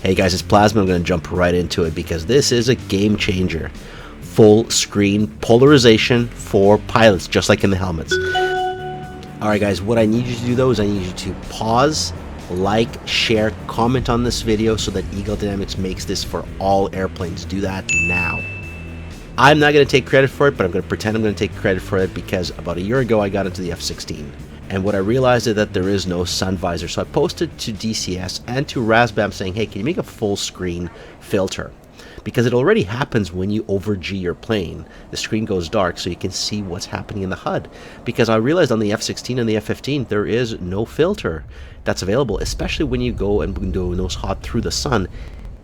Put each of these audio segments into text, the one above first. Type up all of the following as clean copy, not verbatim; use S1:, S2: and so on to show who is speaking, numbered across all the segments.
S1: Hey guys, it's Plasma. I'm going to jump right into it because this is a game changer. Full screen polarization for pilots, just like in the helmets. Alright guys, what I need you to do though is I need you to pause, like, share, comment on this video so that Eagle Dynamics makes this for all airplanes. Do that now. I'm not going to take credit for it, but I'm going to pretend I'm going to take credit for it because about a year ago I got into the F-16. And what I realized is that there is no sun visor. So I posted to DCS and to razbam saying, hey, can you make a full screen filter? Because it already happens when you over-G your plane. The screen goes dark so you can see what's happening in the HUD. Because I realized on the F-16 and the F-15 there is no filter that's available, especially when you go and do nose hot through the sun.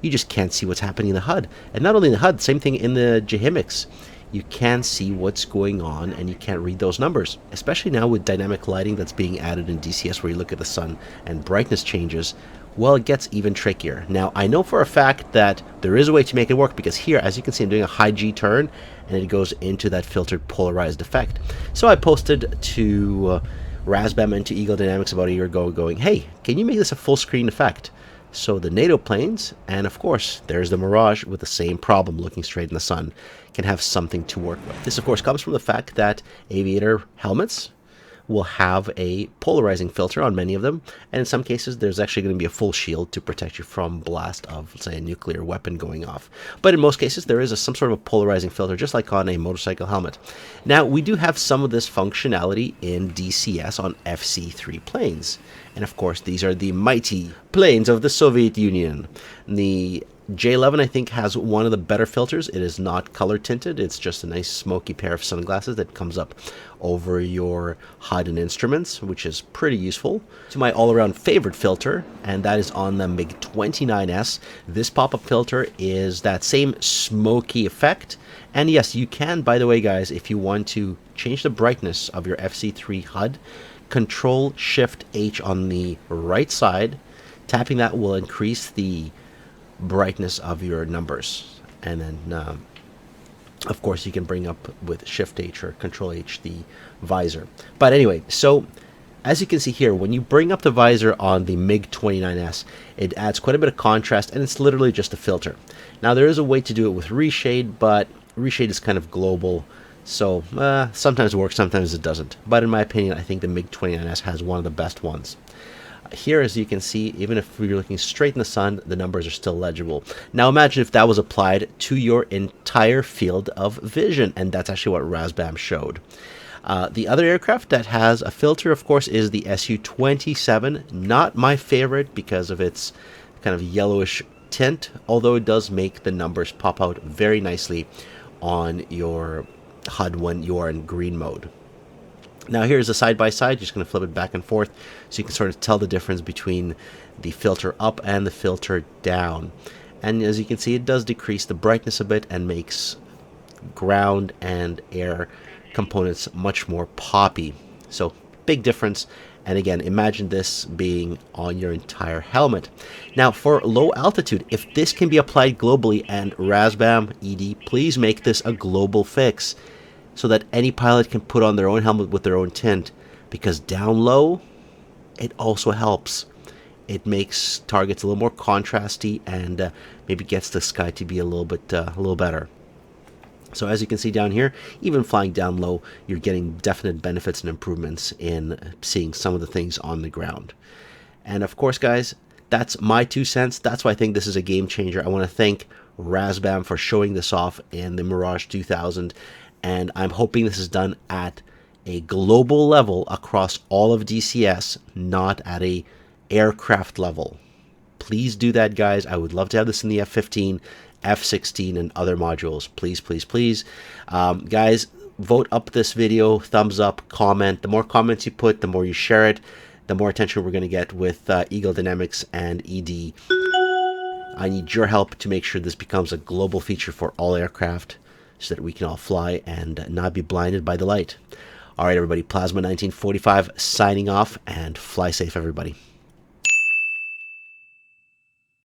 S1: You just can't see what's happening in the HUD. And not only in the HUD, same thing in the JHIMICs. You can't see what's going on and you can't read those numbers. Especially now with dynamic lighting that's being added in DCS where you look at the sun and brightness changes, well, it gets even trickier. Now, I know for a fact that there is a way to make it work because here, as you can see, I'm doing a high G turn and it goes into that filtered polarized effect. So I posted to razbam and to Eagle Dynamics about a year ago going, hey, can you make this a full screen effect? So the NATO planes, and of course there's the Mirage with the same problem looking straight in the sun, can have something to work with. This of course comes from the fact that aviator helmets will have a polarizing filter on many of them, and in some cases there's actually going to be a full shield to protect you from blast of, say, a nuclear weapon going off. But in most cases there is some sort of a polarizing filter, just like on a motorcycle helmet. Now we do have some of this functionality in DCS on FC-3 planes, and of course these are the mighty planes of the Soviet Union. The J11 I think has one of the better filters. It is not color tinted, it's just a nice smoky pair of sunglasses that comes up over your HUD and instruments, which is pretty useful. To my all-around favorite filter, and that is on the MiG-29S. This pop-up filter is that same smoky effect, and yes, you can, by the way guys, if you want to change the brightness of your FC-3 HUD, Control Shift H on the right side. Tapping that will increase the brightness of your numbers, and then of course you can bring up with Shift H or Control H the visor. But anyway, so as you can see here, when you bring up the visor on the MiG-29S, it adds quite a bit of contrast, and it's literally just a filter. Now there is a way to do it with reshade, but reshade is kind of global, so sometimes it works, sometimes it doesn't. But in my opinion, I think the MiG-29S has one of the best ones. Here, as you can see, even if you're looking straight in the sun, the numbers are still legible. Now imagine if that was applied to your entire field of vision, and that's actually what razbam showed. The other aircraft that has a filter, of course, is the Su-27. Not my favorite because of its kind of yellowish tint, although it does make the numbers pop out very nicely on your HUD when you are in green mode. Now here's a side-by-side, just going to flip it back and forth so you can sort of tell the difference between the filter up and the filter down. And as you can see, it does decrease the brightness a bit and makes ground and air components much more poppy. So big difference. And again, imagine this being on your entire helmet. Now for low altitude, if this can be applied globally, and razbam ED, please make this a global fix, so that any pilot can put on their own helmet with their own tint, because down low, it also helps. It makes targets a little more contrasty and maybe gets the sky to be a little better. So as you can see down here, even flying down low, you're getting definite benefits and improvements in seeing some of the things on the ground. And of course, guys, that's my 2 cents. That's why I think this is a game changer. I want to thank razbam for showing this off in the Mirage 2000. And I'm hoping this is done at a global level across all of DCS, not at a aircraft level. Please do that, guys. I would love to have this in the F-15, F-16, and other modules. Please, please, please. Guys, vote up this video, thumbs up, comment. The more comments you put, the more you share it, the more attention we're going to get with Eagle Dynamics and ED. I need your help to make sure this becomes a global feature for all aircraft, so that we can all fly and not be blinded by the light. All right, everybody, Plasma 1945 signing off, and fly safe, everybody.